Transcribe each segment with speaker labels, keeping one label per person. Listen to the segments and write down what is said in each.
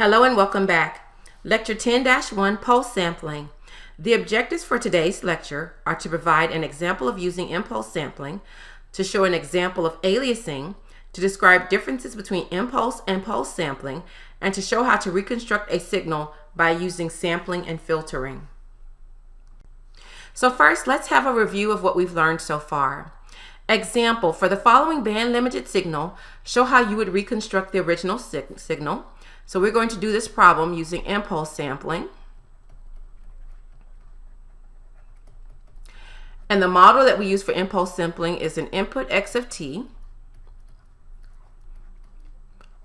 Speaker 1: Hello and welcome back. Lecture 10-1, Pulse Sampling. The objectives for today's lecture are to provide an example of using impulse sampling, to show an example of aliasing, to describe differences between impulse and pulse sampling, and to show how to reconstruct a signal by using sampling and filtering. So first, let's have a review of what we've learned so far. Example, for the following band-limited signal, show how you would reconstruct the original signal. So we're going to do this problem using impulse sampling. And the model that we use for impulse sampling is an input x of t.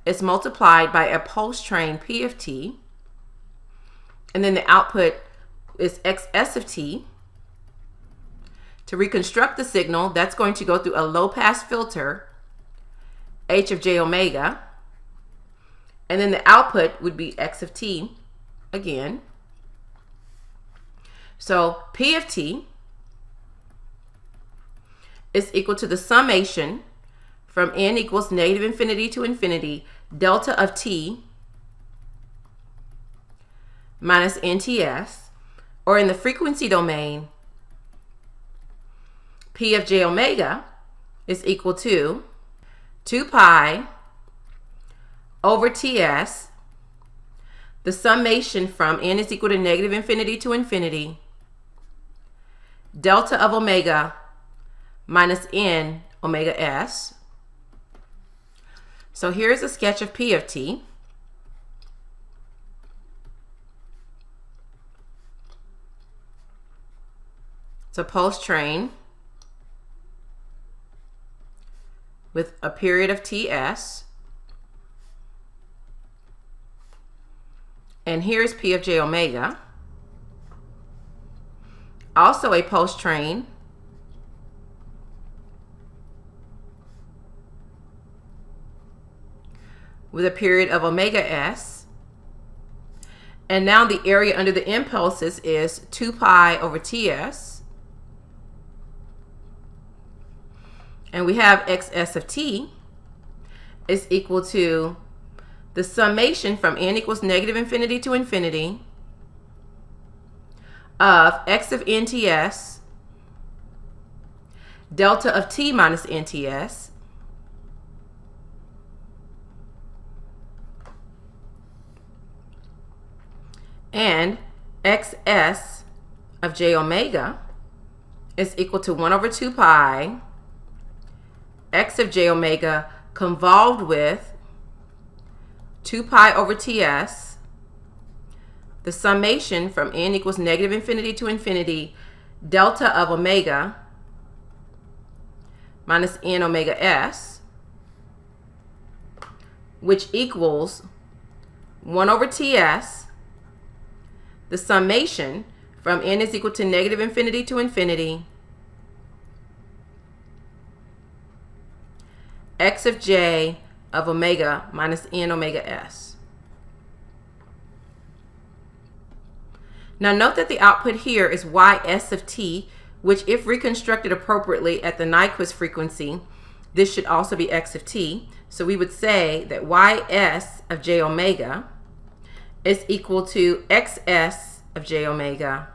Speaker 1: It's multiplied by a pulse train p of t. And then the output is xs of t. To reconstruct the signal, that's going to go through a low-pass filter, h of j omega. And then the output would be x of t again. So p of t is equal to the summation from n equals negative infinity to infinity delta of t minus nts, or in the frequency domain, p of j omega is equal to 2 pi over ts, the summation from n is equal to negative infinity to infinity, delta of omega minus n omega s. So here's a sketch of p of t. It's a pulse train with a period of ts. And here's p of j omega, also a pulse train with a period of omega s. And now the area under the impulses is 2 pi over ts. And we have xs of t is equal to the summation from n equals negative infinity to infinity of x of nts delta of t minus nts and xs of j omega is equal to 1 over 2 pi x of j omega convolved with 2 pi over ts, the summation from n equals negative infinity to infinity delta of omega minus n omega s, which equals 1 over ts, the summation from n is equal to negative infinity to infinity x of j of omega minus n omega s. Now note that the output here is ys of t, which if reconstructed appropriately at the Nyquist frequency, this should also be x of t. So we would say that ys of j omega is equal to xs of j omega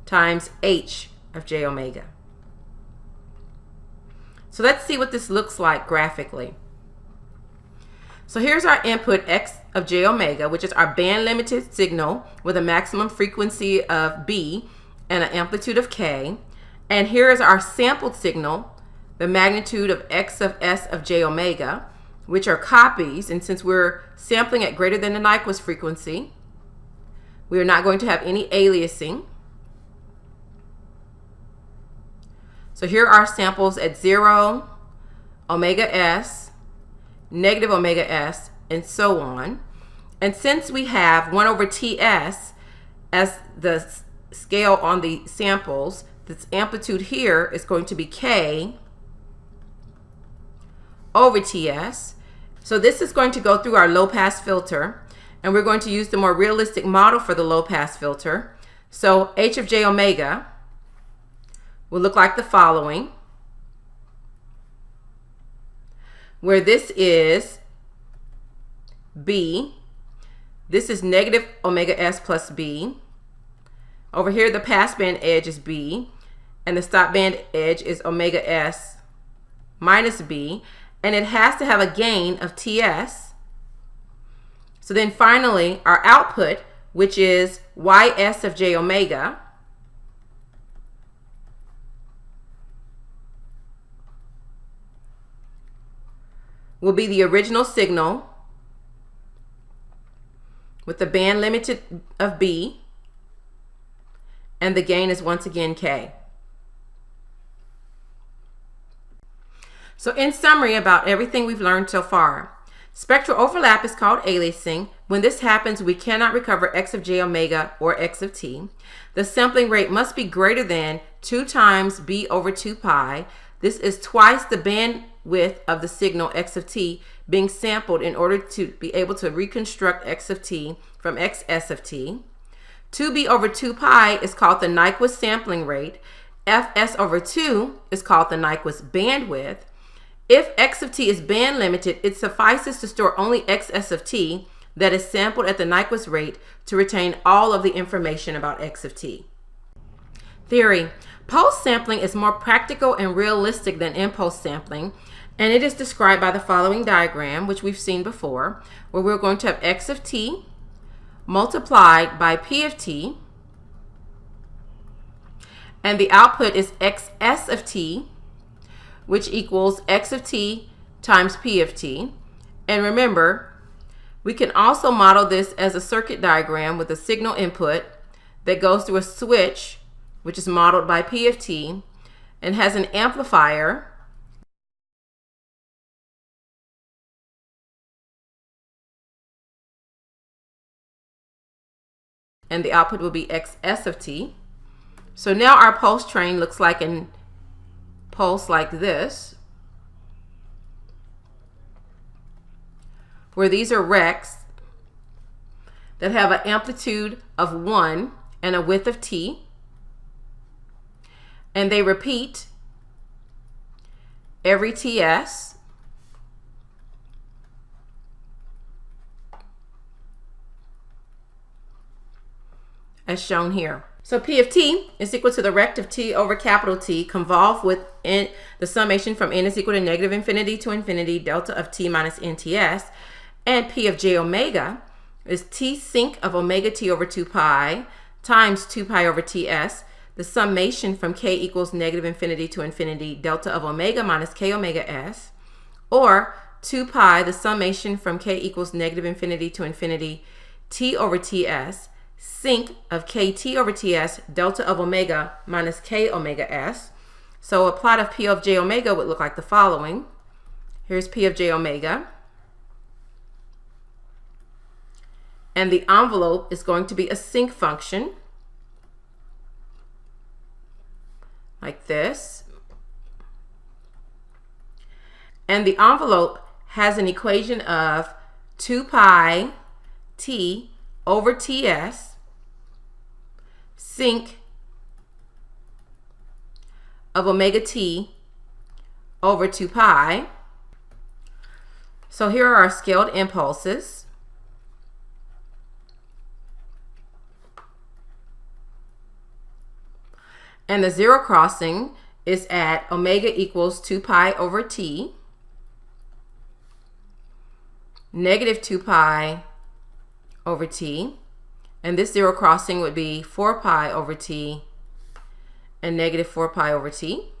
Speaker 1: times h of j omega. So let's see what this looks like graphically. So here's our input x of j omega, which is our band limited signal with a maximum frequency of b and an amplitude of k. And here is our sampled signal, the magnitude of x of s of j omega, which are copies. And since we're sampling at greater than the Nyquist frequency, we are not going to have any aliasing. So here are samples at 0, omega s, negative omega s, and so on. And since we have 1 over ts as the scale on the samples, this amplitude here is going to be k over ts. So this is going to go through our low-pass filter, and we're going to use the more realistic model for the low-pass filter. So h of j omega will look like the following, where this is B This is negative omega s plus b. Over here, the passband edge is b, and the stopband edge is omega s minus b, and it has to have a gain of ts. So then finally, our output, which is ys of j omega, will be the original signal with the band limited of b, and the gain is once again k. So in summary about everything we've learned so far, spectral overlap is called aliasing. When this happens, we cannot recover x of j omega or x of t. The sampling rate must be greater than 2 times b over 2 pi. This is twice the bandwidth of the signal x of t being sampled in order to be able to reconstruct x of t from xs of t. 2b over 2 pi is called the Nyquist sampling rate. Fs over 2 is called the Nyquist bandwidth. If x of t is band limited, it suffices to store only xs of t that is sampled at the Nyquist rate to retain all of the information about x of t. Theory. Pulse sampling is more practical and realistic than impulse sampling, and it is described by the following diagram, which we've seen before, where we're going to have x of t multiplied by p of t, and the output is xs of t, which equals x of t times p of t. And remember, we can also model this as a circuit diagram with a signal input that goes through a switch, which is modeled by p of t, and has an amplifier and the output will be xs of t. So now our pulse train looks like an pulse like this, where these are recs that have an amplitude of 1 and a width of t, and they repeat every ts. As shown here. So P of t is equal to the rect of t over capital T convolved with the summation from n is equal to negative infinity to infinity delta of t minus nts, and P of j omega is t sinc of omega t over 2 pi times 2 pi over ts, the summation from k equals negative infinity to infinity delta of omega minus k omega s, or 2 pi, the summation from k equals negative infinity to infinity t over ts, sinc of kt over ts delta of omega minus k omega s. So a plot of P of j omega would look like the following. Here's P of j omega. And the envelope is going to be a sinc function, like this. And the envelope has an equation of 2 pi t over ts sinc of omega t over 2 pi. So here are our scaled impulses. And the zero crossing is at omega equals 2 pi over t, negative 2 pi over t, and this zero crossing would be 4 pi over t and negative 4 pi over t.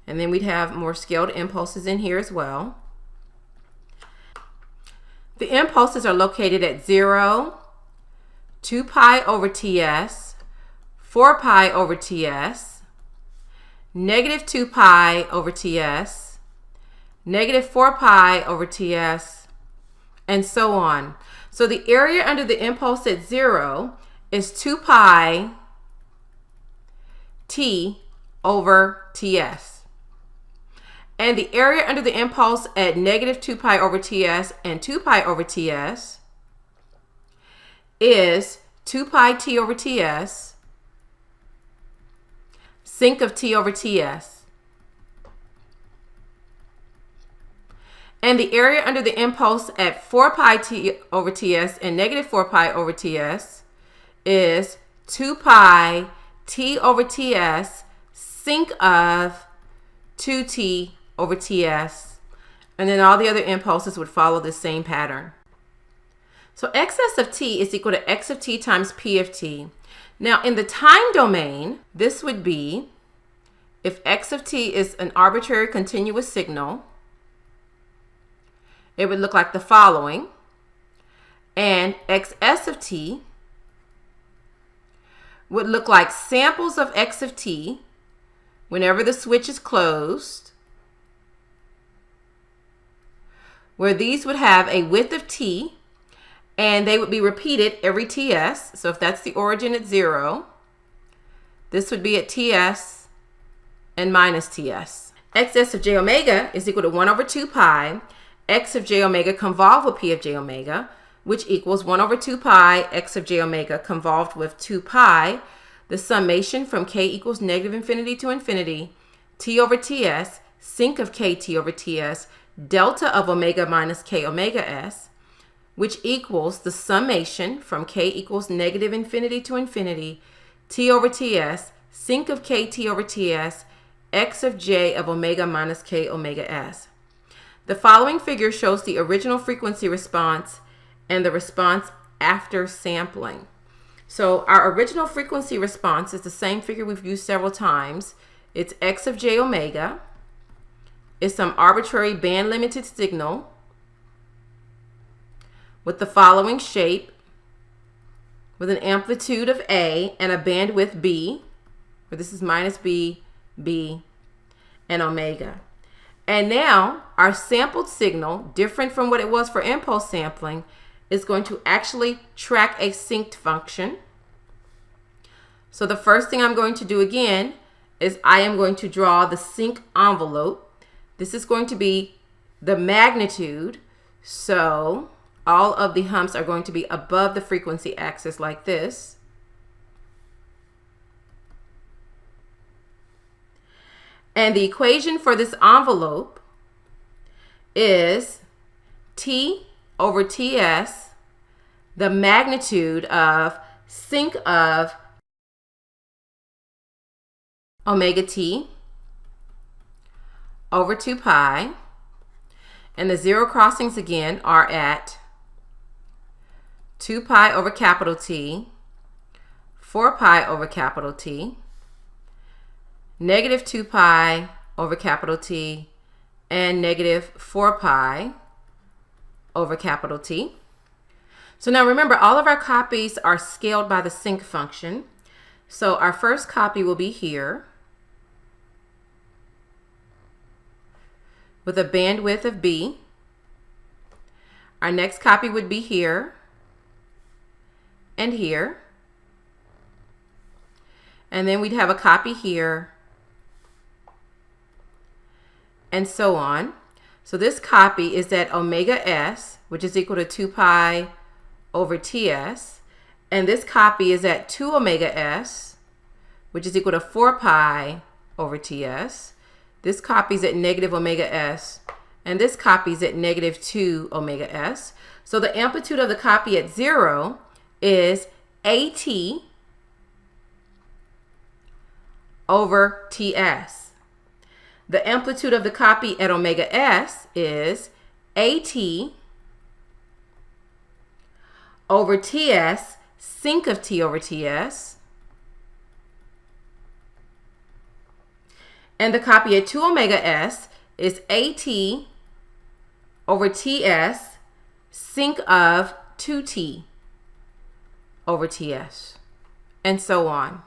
Speaker 1: And then we'd have more scaled impulses in here as well. The impulses are located at 0, 2 pi over ts, 4 pi over ts, negative 2 pi over ts, negative 4 pi over ts, and so on. So the area under the impulse at 0 is 2 pi t over ts. And the area under the impulse at negative 2 pi over ts and 2 pi over ts is 2 pi t over ts, sinc of t over ts. And the area under the impulse at 4 pi t over ts and negative 4 pi over ts is 2 pi t over ts sinc of 2t over ts. And then all the other impulses would follow the same pattern. So xs of t is equal to x of t times p of t. Now in the time domain, this would be, if x of t is an arbitrary continuous signal, it would look like the following. And xs of t would look like samples of x of t whenever the switch is closed, where these would have a width of t, and they would be repeated every ts. So if that's the origin at 0, this would be at ts and minus ts. Xs of j omega is equal to 1 over 2 pi x of j omega convolved with p of j omega, which equals 1 over 2 pi x of j omega convolved with 2 pi, the summation from k equals negative infinity to infinity, t over ts, sinc of kt over ts, delta of omega minus k omega s, which equals the summation from k equals negative infinity to infinity, t over ts, sinc of kt over ts, x of j of omega minus k omega s. The following figure shows the original frequency response and the response after sampling. So our original frequency response is the same figure we've used several times. It's x of j omega. It's some arbitrary band limited signal with the following shape, with an amplitude of A and a bandwidth B, where this is minus B, B, and omega. And now our sampled signal, different from what it was for impulse sampling, is going to actually track a synced function. So the first thing I'm going to do again is I am going to draw the Sinc envelope. This is going to be the magnitude. So all of the humps are going to be above the frequency axis like this. And the equation for this envelope is t over ts, the magnitude of sinc of omega t over 2 pi. And the zero crossings again are at 2 pi over capital T, 4 pi over capital T, negative 2 pi over capital T, and negative 4 pi over capital T. So now remember, all of our copies are scaled by the sinc function. So our first copy will be here with a bandwidth of B. Our next copy would be here and here. And then we'd have a copy here and so on. So this copy is at omega s, which is equal to 2 pi over ts. And this copy is at 2 omega s, which is equal to 4 pi over ts. This copy is at negative omega s, and this copy is at negative 2 omega s. So the amplitude of the copy at 0 is AT over TS. The amplitude of the copy at omega s is AT over TS, sinc of T over TS. And the copy at 2 omega s is AT over TS, sinc of 2T over TS, and so on.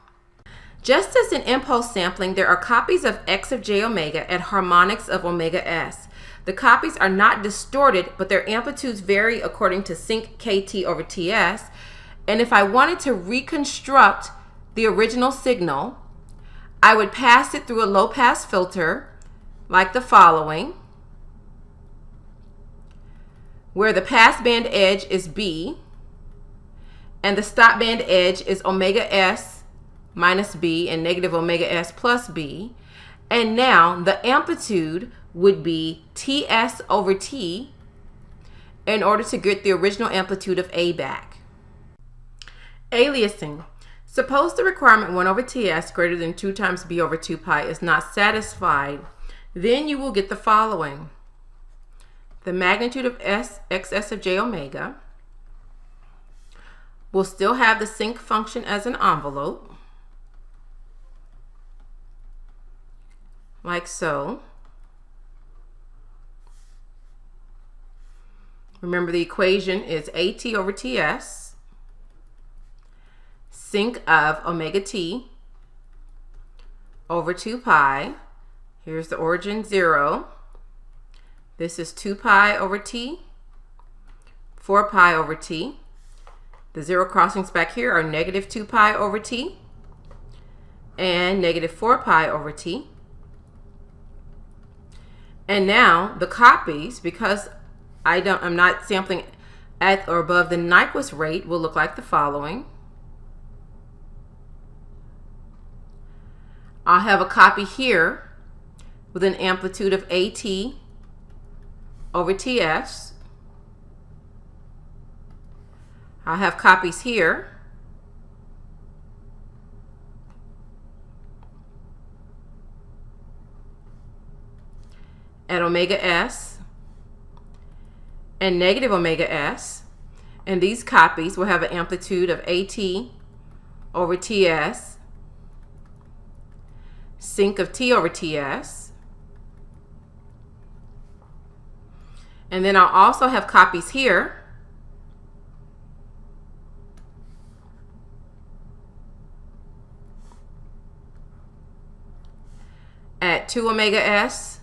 Speaker 1: Just as in impulse sampling, there are copies of x of j omega at harmonics of omega s. The copies are not distorted, but their amplitudes vary according to sinc kt over ts. And if I wanted to reconstruct the original signal, I would pass it through a low-pass filter like the following, where the pass band edge is B and the stop band edge is omega s minus B and negative omega s plus B. And now the amplitude would be TS over T in order to get the original amplitude of A back. Aliasing. Suppose the requirement 1 over TS greater than 2 times B over 2 pi is not satisfied. Then you will get the following. The magnitude of XS of j omega will still have the sinc function as an envelope, like so. Remember, the equation is AT over TS, sinc of omega t over 2 pi. Here's the origin 0. This is 2 pi over t, 4 pi over t. The zero crossings back here are negative 2 pi over t and negative 4 pi over t. And now the copies, because I'm not sampling at or above the Nyquist rate, will look like the following. I'll have a copy here with an amplitude of AT over TS. I'll have copies here at omega s and negative omega s, and these copies will have an amplitude of AT over TS, sinc of T over TS, and then I'll also have copies here at 2 omega s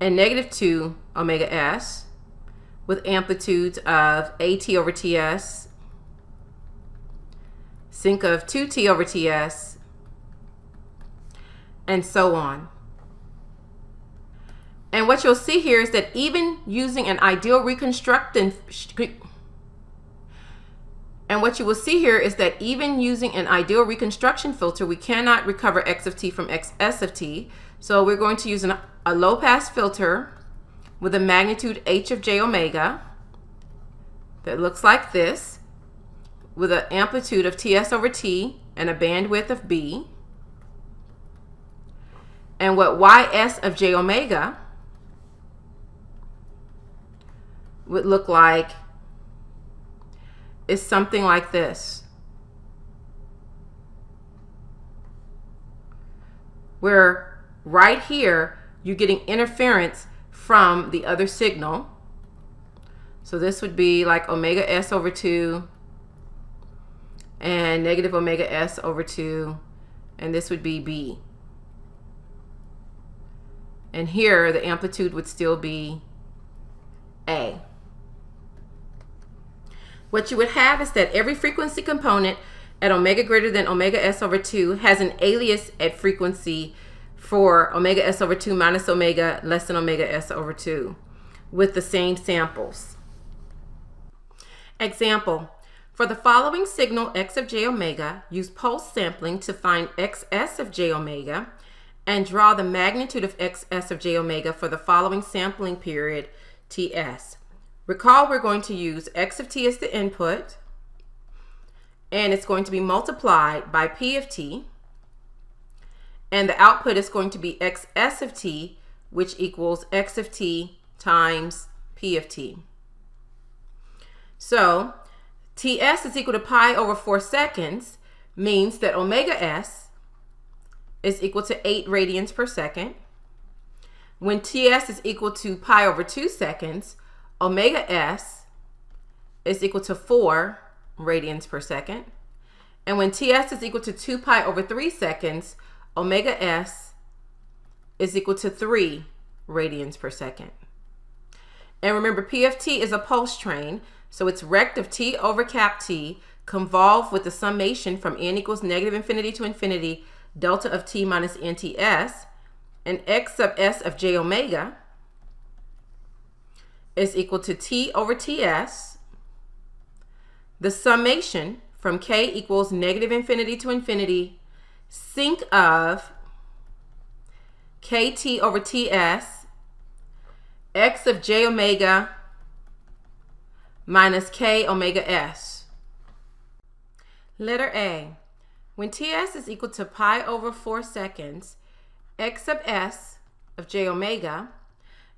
Speaker 1: and negative 2 omega s with amplitudes of AT over TS, sinc of 2T over TS, and so on. And what you'll see here is that even using an ideal reconstruction filter, we cannot recover X of T from XS of T. So we're going to use a low pass filter with a magnitude H of j omega that looks like this, with an amplitude of TS over T and a bandwidth of B. And what YS of j omega would look like is something like this, where right here you're getting interference from the other signal. So this would be like omega s over 2 and negative omega s over 2, and this would be B. And here the amplitude would still be A. What you would have is that every frequency component at omega greater than omega s over 2 has an alias at frequency for omega s over 2 minus omega less than omega s over 2 with the same samples. Example: for the following signal x of j omega, use pulse sampling to find xs of j omega and draw the magnitude of xs of j omega for the following sampling period ts. Recall, we're going to use x of t as the input, and it's going to be multiplied by p of t, and the output is going to be xs of t, which equals x of t times p of t. So ts is equal to pi over 4 seconds means that omega s is equal to 8 radians per second. When ts is equal to pi over 2 seconds, omega s is equal to 4 radians per second. And when ts is equal to 2 pi over 3 seconds, omega s is equal to 3 radians per second. And remember, p of t is a pulse train, so it's rect of t over cap t convolved with the summation from n equals negative infinity to infinity delta of t minus nts, and x sub s of j omega is equal to t over ts, the summation from k equals negative infinity to infinity, sinc of kt over ts, x of j omega minus k omega s. Letter A. When ts is equal to pi over 4 seconds, x sub s of j omega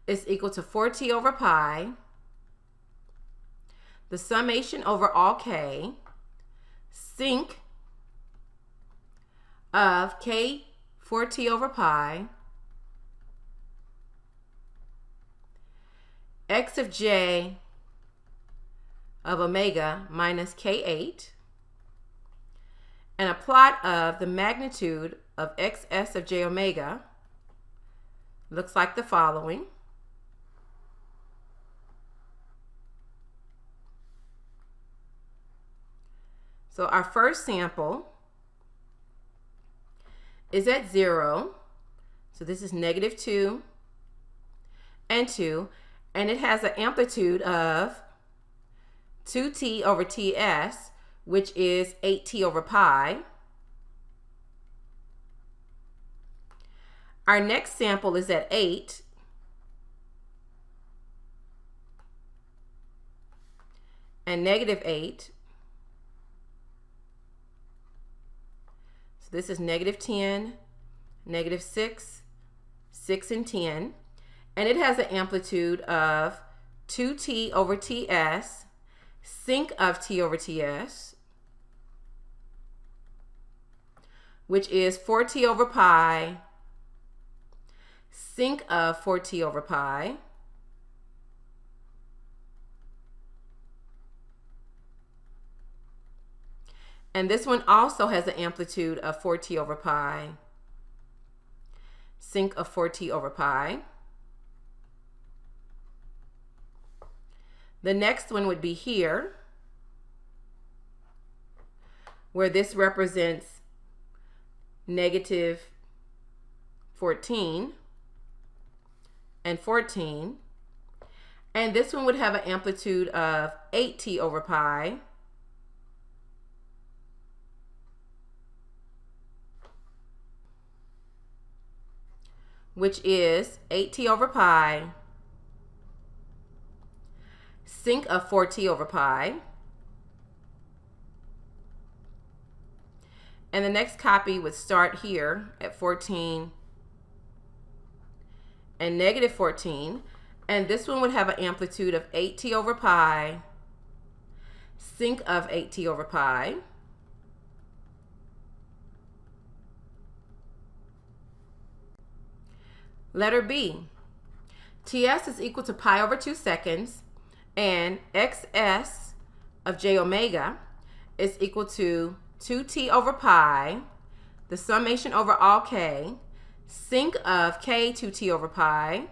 Speaker 1: is equal to 4t over pi, the summation over all k, sinc of k 4t over pi, x of j of omega minus k8, and a plot of the magnitude of xs of j omega looks like the following. So our first sample is at 0. So this is -2 and 2. And it has an amplitude of 2t over ts, which is 8t over pi. Our next sample is at 8. And -8. So this is -10, -6, 6, and 10. And it has an amplitude of 2t over ts, sinc of t over ts, which is 4t over pi, sinc of 4t over pi, and this one also has an amplitude of 4t over pi, sinc of 4t over pi. The next one would be here, where this represents -14 and 14. And this one would have an amplitude of 8t over pi, which is 8t over pi, sinc of 4t over pi. And the next copy would start here at 14 and -14. And this one would have an amplitude of 8t over pi, sinc of 8t over pi. Letter B. Ts is equal to pi over 2 seconds, and xs of j omega is equal to 2t over pi, the summation over all k, sinc of k 2t over pi,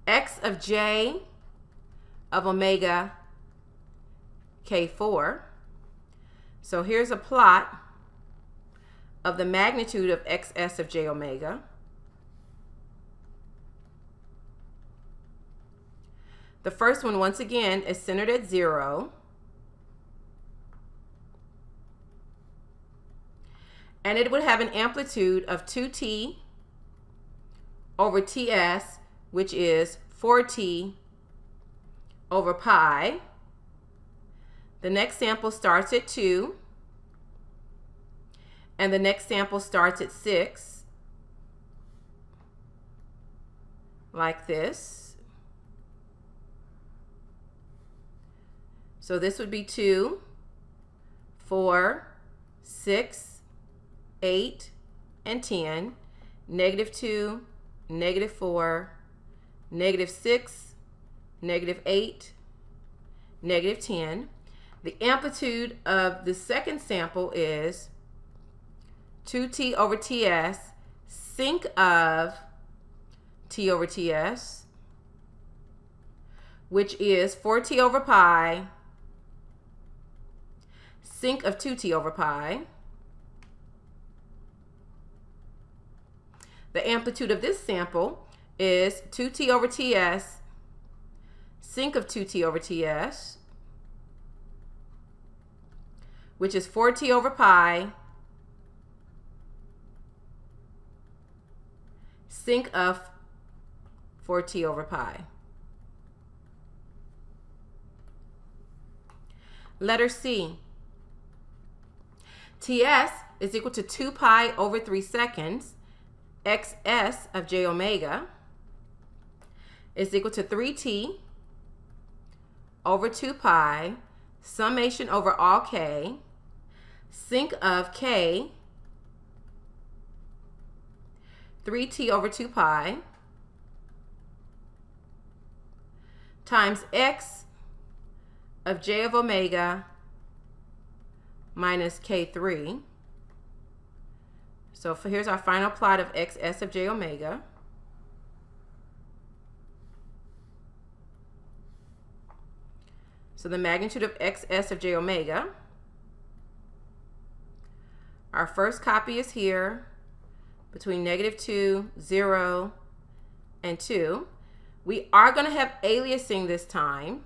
Speaker 1: x of j of omega k4. So here's a plot of the magnitude of xs of j omega. The first one, once again, is centered at 0. And it would have an amplitude of 2t over ts, which is 4t over pi. The next sample starts at 2. And the next sample starts at 6, like this. So this would be 2, 4, 6, 8, and 10, -2, -4, -6, -8, -10. The amplitude of the second sample is 2t over ts, sinc of t over ts, which is 4t over pi, sinc of 2t over pi. The amplitude of this sample is 2t over ts, sinc of 2t over ts, which is 4t over pi, sinc of 4t over pi. Letter C. Ts is equal to 2 pi over 3 seconds. Xs of j omega is equal to 3t over 2 pi summation over all k sinc of k 3t over 2 pi times x of j of omega minus k3. So here's our final plot of xs of j omega. So the magnitude of xs of j omega. Our first copy is here between -2, 0, and 2. We are going to have aliasing this time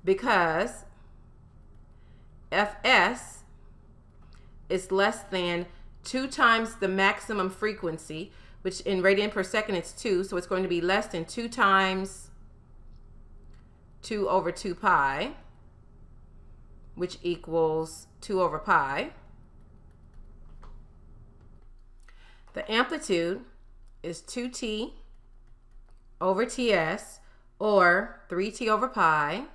Speaker 1: because fs is less than 2 times the maximum frequency, which in radian per second it's 2, so it's going to be less than 2 times 2 over 2 pi, which equals 2 over pi. The amplitude is 2t over ts, or 3t over pi.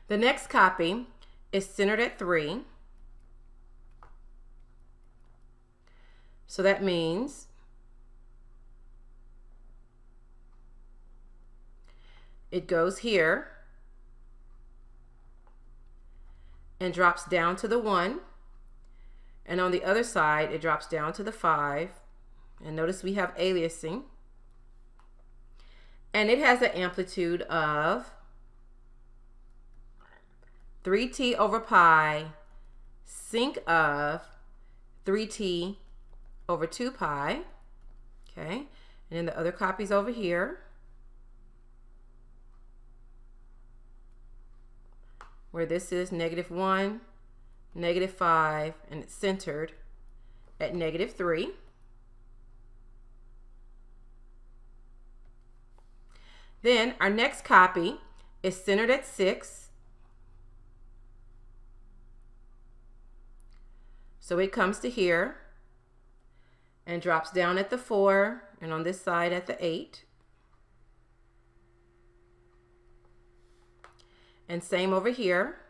Speaker 1: The next copy is centered at 3. So that means it goes here and drops down to the 1. And on the other side, it drops down to the 5. And notice we have aliasing. And it has an amplitude of 3t over pi sinc of 3t over 2 pi. Okay. And then the other copies over here, where this is -1, -5, and it's centered at -3. Then our next copy is centered at 6. So it comes to here and drops down at the 4, and on this side at the 8. And same over here.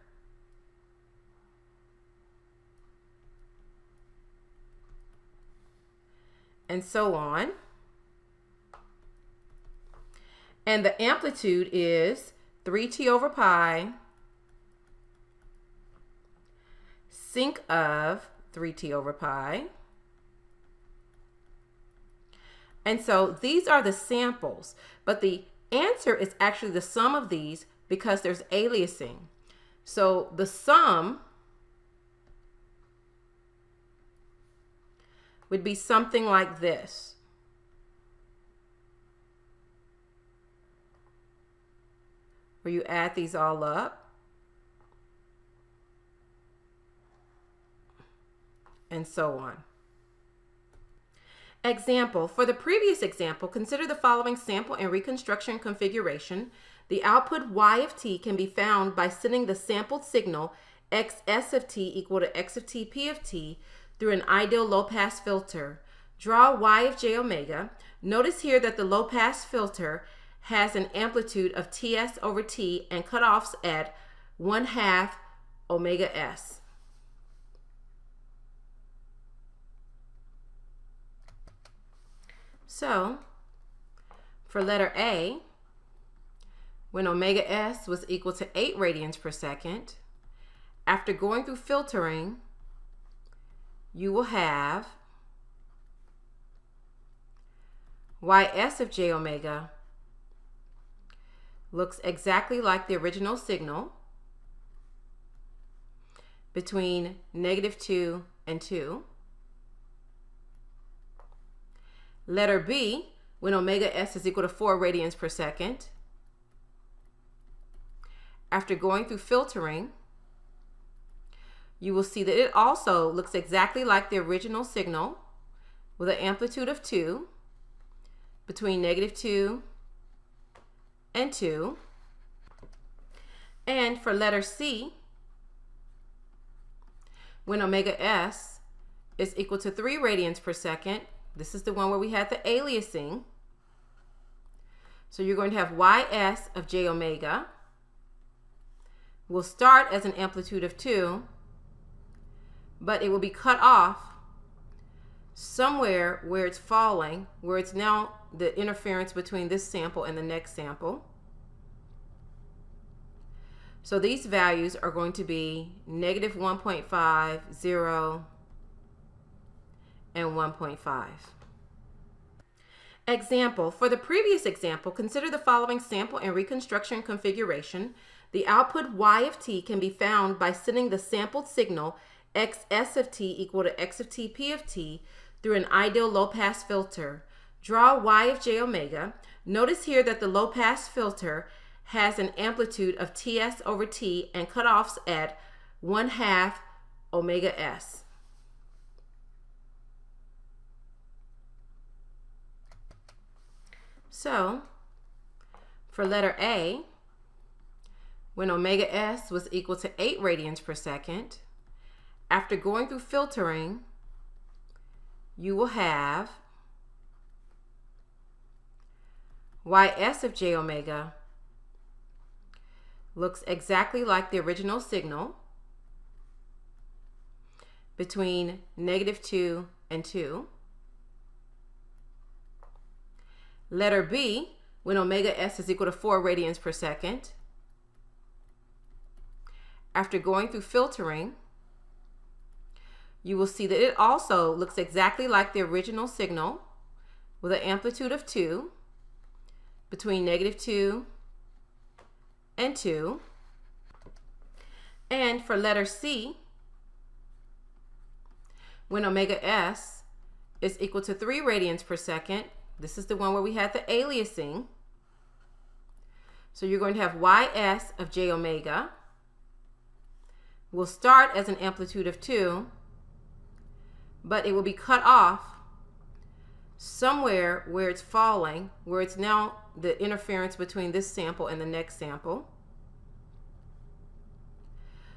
Speaker 1: And so on. And the amplitude is 3t over pi sinc of 3t over pi. And so these are the samples, but the answer is actually the sum of these because there's aliasing. So the sum would be something like this. Where you add these all up. And so on. Example. For the previous example, consider the following sample and reconstruction configuration. The output y of t can be found by sending the sampled signal xs of t equal to x of t p of t through an ideal low-pass filter. Draw y of j omega. Notice here that the low-pass filter has an amplitude of ts over t and cutoffs at 1/2 omega s. So, for letter A, when omega s was equal to 8 radians per second, after going through filtering, you will have ys of j omega looks exactly like the original signal between -2 and 2. Letter B, when omega s is equal to 4 radians per second, after going through filtering, you will see that it also looks exactly like the original signal with an amplitude of 2 between -2 and 2. And for letter C, when omega s is equal to 3 radians per second, this is the one where we had the aliasing. So you're going to have ys of j omega will start as an amplitude of 2, but it will be cut off somewhere where it's falling, where it's now the interference between this sample and the next sample. So these values are going to be -1.5, 0, and 1.5. Example. For the previous example, consider the following sample and reconstruction configuration. The output y of t can be found by sending the sampled signal xs of t equal to x of t p of t through an ideal low-pass filter. Draw y of j omega. Notice here that the low-pass filter has an amplitude of ts over t and cutoffs at 1/2 omega s. So, for letter A, when omega s was equal to 8 radians per second, after going through filtering, you will have ys of j omega looks exactly like the original signal between -2 and 2. Letter B, when omega s is equal to 4 radians per second, after going through filtering, you will see that it also looks exactly like the original signal with an amplitude of 2 between -2 and 2. And for letter C, when omega s is equal to 3 radians per second, this is the one where we had the aliasing. So you're going to have ys of j omega will start as an amplitude of 2, but it will be cut off somewhere where it's falling, where it's now the interference between this sample and the next sample.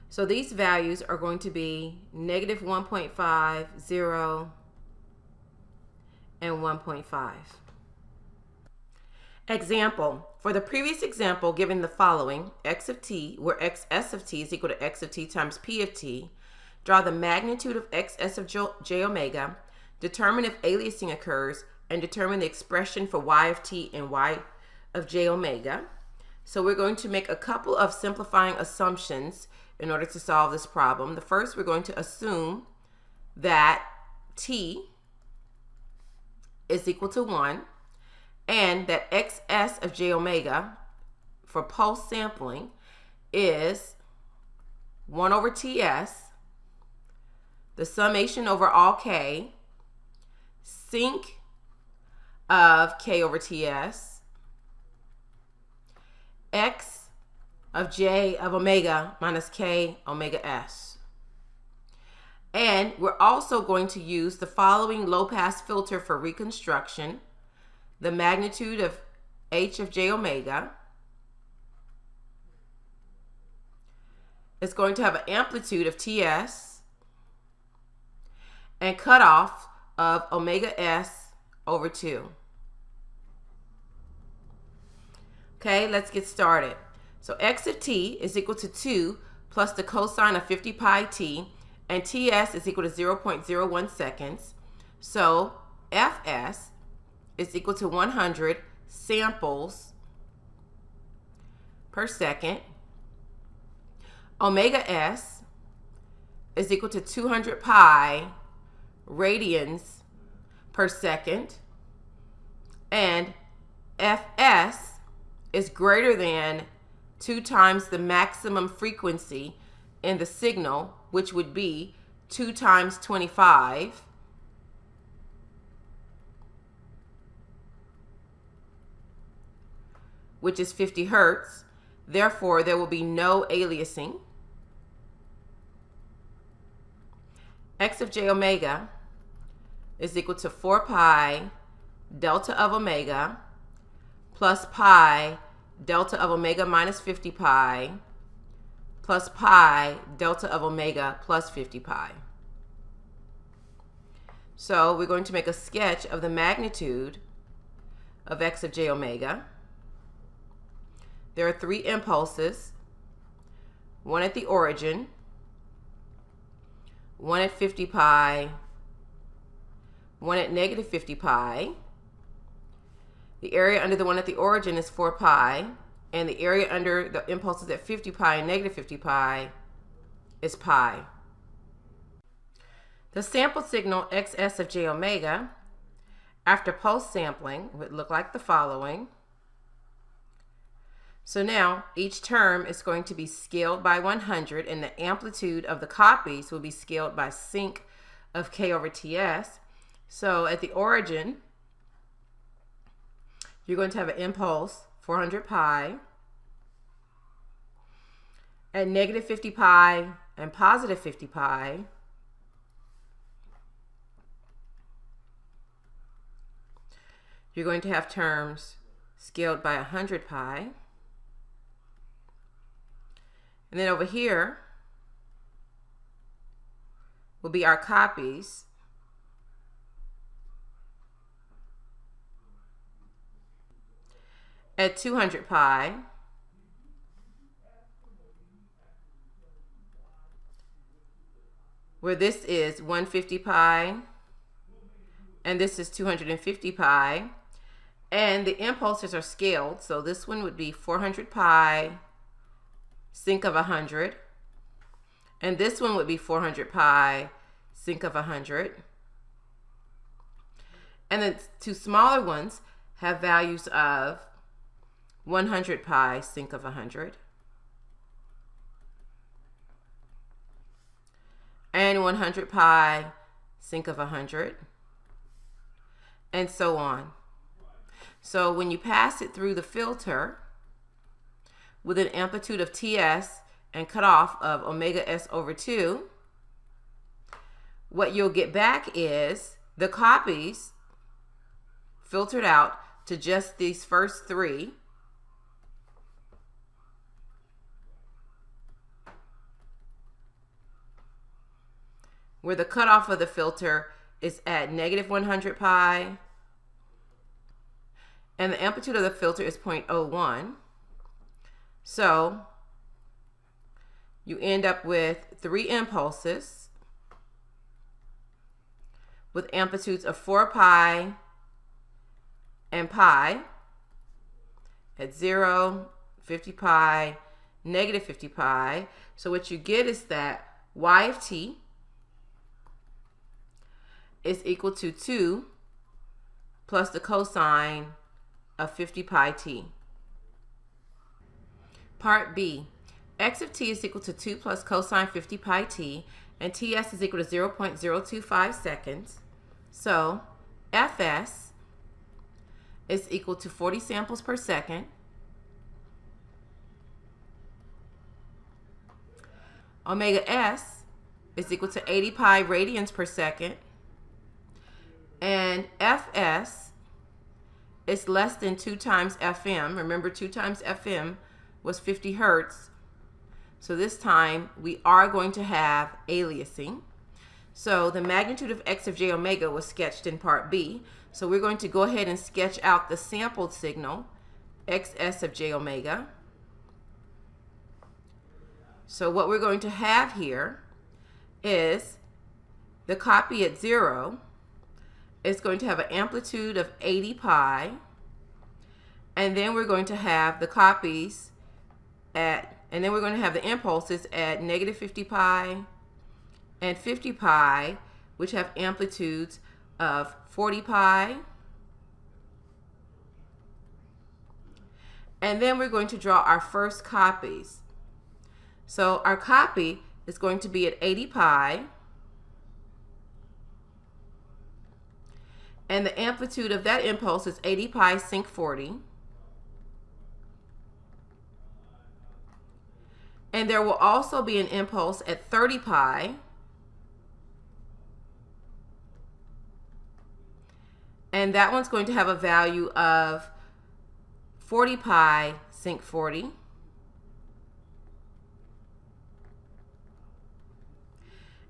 Speaker 1: So these values are going to be -1.5, 0, and 1.5. Example. For the previous example, given the following, x of t, where xs of t is equal to x of t times p of t, draw the magnitude of xs of j omega, determine if aliasing occurs, and determine the expression for y of t and y of j omega. So we're going to make a couple of simplifying assumptions in order to solve this problem. The first, we're going to assume that t is equal to 1, and that xs of j omega for pulse sampling is 1 over ts, the summation over all k, sinc of k over ts, x of j of omega minus k omega s. And we're also going to use the following low-pass filter for reconstruction. The magnitude of h of j omega is going to have an amplitude of ts and cutoff of omega s over 2. Okay, let's get started. So x of t is equal to 2 plus the cosine of 50 pi t, and ts is equal to 0.01 seconds. So fs is equal to 100 samples per second. Omega s is equal to 200 pi radians per second. And fs is greater than 2 times the maximum frequency in the signal, which would be 2 times 25. Which is 50 hertz. Therefore, there will be no aliasing. X of j omega is equal to 4 pi delta of omega plus pi delta of omega minus 50 pi plus pi delta of omega plus 50 pi. So we're going to make a sketch of the magnitude of x of j omega. There are 3 impulses, one at the origin, one at 50 pi, one at negative 50 pi. The area under the one at the origin is 4 pi, and the area under the impulses at 50 pi and negative 50 pi is pi. The sample signal xs of j omega after pulse sampling would look like the following. So now each term is going to be scaled by 100, and the amplitude of the copies will be scaled by sinc of k over ts. So at the origin, you're going to have an impulse 400 pi. At negative 50 pi and positive 50 pi, you're going to have terms scaled by 100 pi. And then over here will be our copies. At 200 pi, where this is 150 pi and this is 250 pi, and the impulses are scaled, so this one would be 400 pi sinc of 100, and this one would be 400 pi sinc of 100, and the 2 smaller ones have values of 100 pi sinc of 100 and 100 pi sinc of 100, and so on. So when you pass it through the filter with an amplitude of Ts and cutoff of omega s over 2, what you'll get back is the copies filtered out to just these first 3, where the cutoff of the filter is at negative 100 pi, and the amplitude of the filter is 0.01. So you end up with 3 impulses with amplitudes of 4 pi and pi at 0, 50 pi, negative 50 pi. So what you get is that y of t is equal to 2 plus the cosine of 50 pi t. Part B, x of t is equal to 2 plus cosine 50 pi t, and ts is equal to 0.025 seconds. So fs is equal to 40 samples per second. Omega s is equal to 80 pi radians per second. And fs is less than 2 times fm. Remember, 2 times fm was 50 hertz. So this time we are going to have aliasing. So the magnitude of x of j omega was sketched in part B. So we're going to go ahead and sketch out the sampled signal, xs of j omega. So what we're going to have here is the copy at 0 is going to have an amplitude of 80 pi, and then we're going to have the copies at, and then we're going to have the impulses at negative 50 pi and 50 pi, which have amplitudes of 40 pi. And then we're going to draw our first copies. So our copy is going to be at 80 pi, and the amplitude of that impulse is 80 pi sinc 40. And there will also be an impulse at 30 pi. And that one's going to have a value of 40 pi Sinc 40.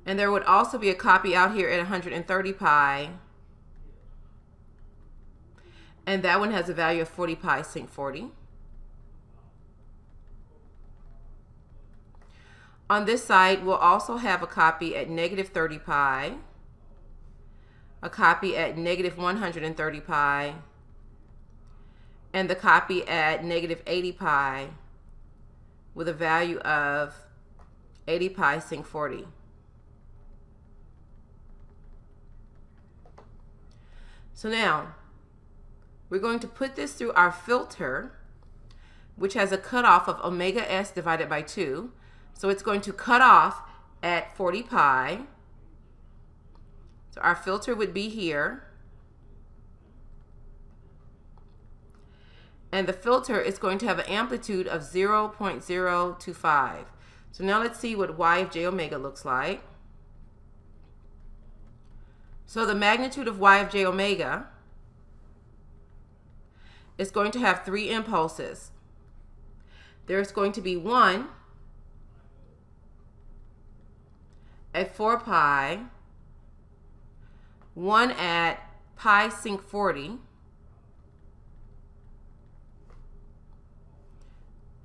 Speaker 1: And there would also be a copy out here at 130 pi. And that one has a value of 40 pi Sinc 40. On this side, we'll also have a copy at negative 30 pi, a copy at negative 130 pi, and the copy at negative 80 pi with a value of 80 pi Sinc 40. So now, we're going to put this through our filter, which has a cutoff of omega s divided by 2. So it's going to cut off at 40 pi. So our filter would be here. And the filter is going to have an amplitude of 0.025. So now let's see what y of j omega looks like. So the magnitude of y of j omega is going to have 3 impulses. There's going to be one at 4 pi, one at pi Sinc 40,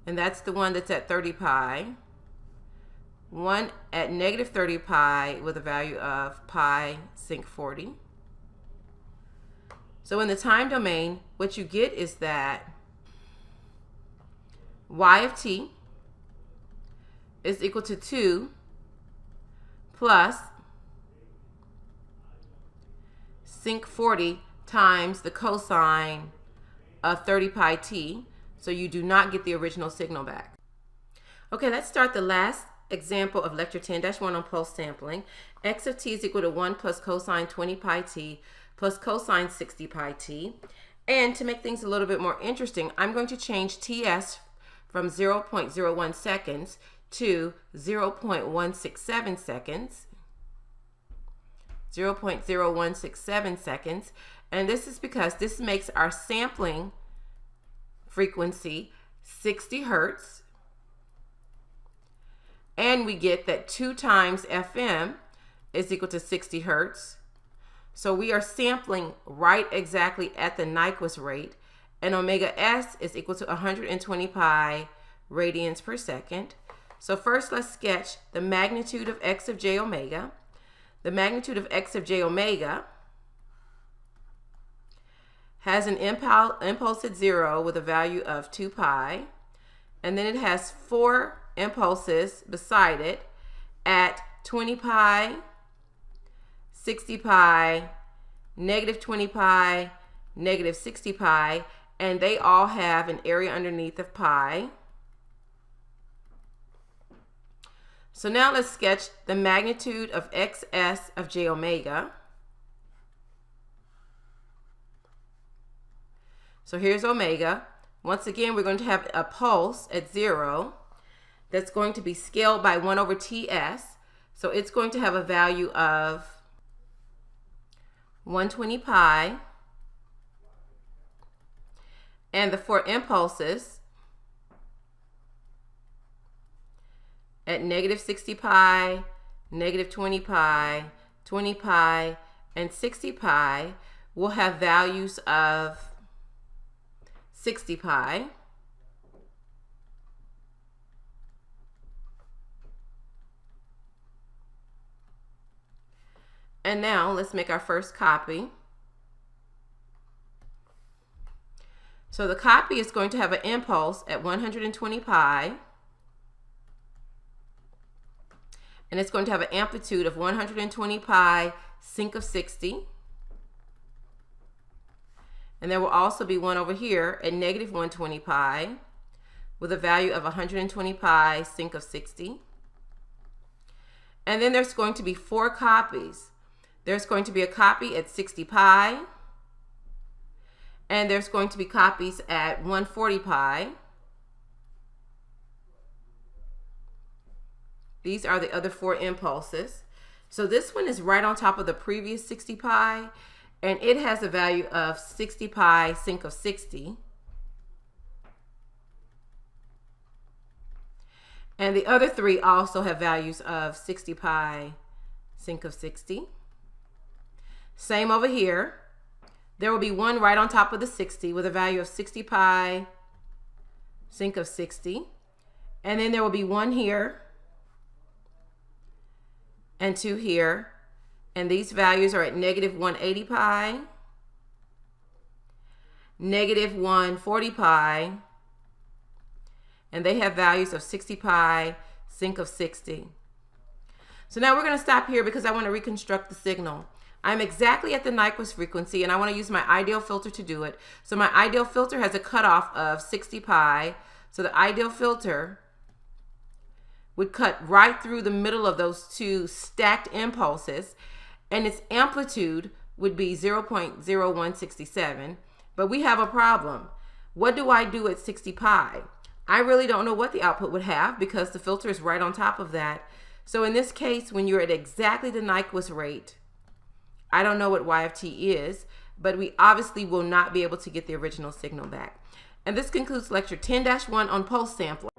Speaker 1: and that's the one that's at 30 pi, one at negative 30 pi with a value of pi Sinc 40. So in the time domain, what you get is that y of t is equal to 2 plus Sinc 40 times the cosine of 30 pi t, so you do not get the original signal back. Okay, let's start the last example of lecture 10-1 on pulse sampling. X of t is equal to 1 plus cosine 20 pi t plus cosine 60 pi t. And to make things a little bit more interesting, I'm going to change ts from 0.01 seconds to 0.167 seconds. 0.0167 seconds. And this is because this makes our sampling frequency 60 hertz. And we get that 2 times FM is equal to 60 hertz. So we are sampling right exactly at the Nyquist rate. And omega s is equal to 120 pi radians per second. So first let's sketch the magnitude of x of j omega. The magnitude of x of j omega has an impulse at 0 with a value of 2 pi. And then it has 4 impulses beside it at 20 pi, 60 pi, negative 20 pi, negative 60 pi, and they all have an area underneath of pi. So now let's sketch the magnitude of xs of j omega. So here's omega. Once again, we're going to have a pulse at 0 that's going to be scaled by 1 over ts. So it's going to have a value of 120 pi. And the 4 impulses at negative 60 pi, negative 20 pi, 20 pi, and 60 pi will have values of 60 pi. And now let's make our first copy. So the copy is going to have an impulse at 120 pi. And it's going to have an amplitude of 120 pi Sinc of 60. And there will also be one over here at negative 120 pi with a value of 120 pi Sinc of 60. And then there's going to be 4 copies. There's going to be a copy at 60 pi. And there's going to be copies at 140 pi. These are the other 4 impulses. So this one is right on top of the previous 60 pi. and it has a value of 60 pi sinc of 60. And the other three also have values of 60 pi sinc of 60. Same over here. There will be one right on top of the 60 with a value of 60 pi sinc of 60. And then there will be one here and two here. And these values are at negative 180 pi, negative 140 pi, and they have values of 60 pi sinc of 60. So now we're going to stop here because I want to reconstruct the signal. I'm exactly at the Nyquist frequency, and I want to use my ideal filter to do it. So my ideal filter has a cutoff of 60 pi. So the ideal filter would cut right through the middle of those two stacked impulses, and its amplitude would be 0.0167. But we have a problem. What do I do at 60 pi? I really don't know what the output would have because the filter is right on top of that. So in this case, when you're at exactly the Nyquist rate, I don't know what y of t is, but we obviously will not be able to get the original signal back. And this concludes lecture 10-1 on pulse sampling.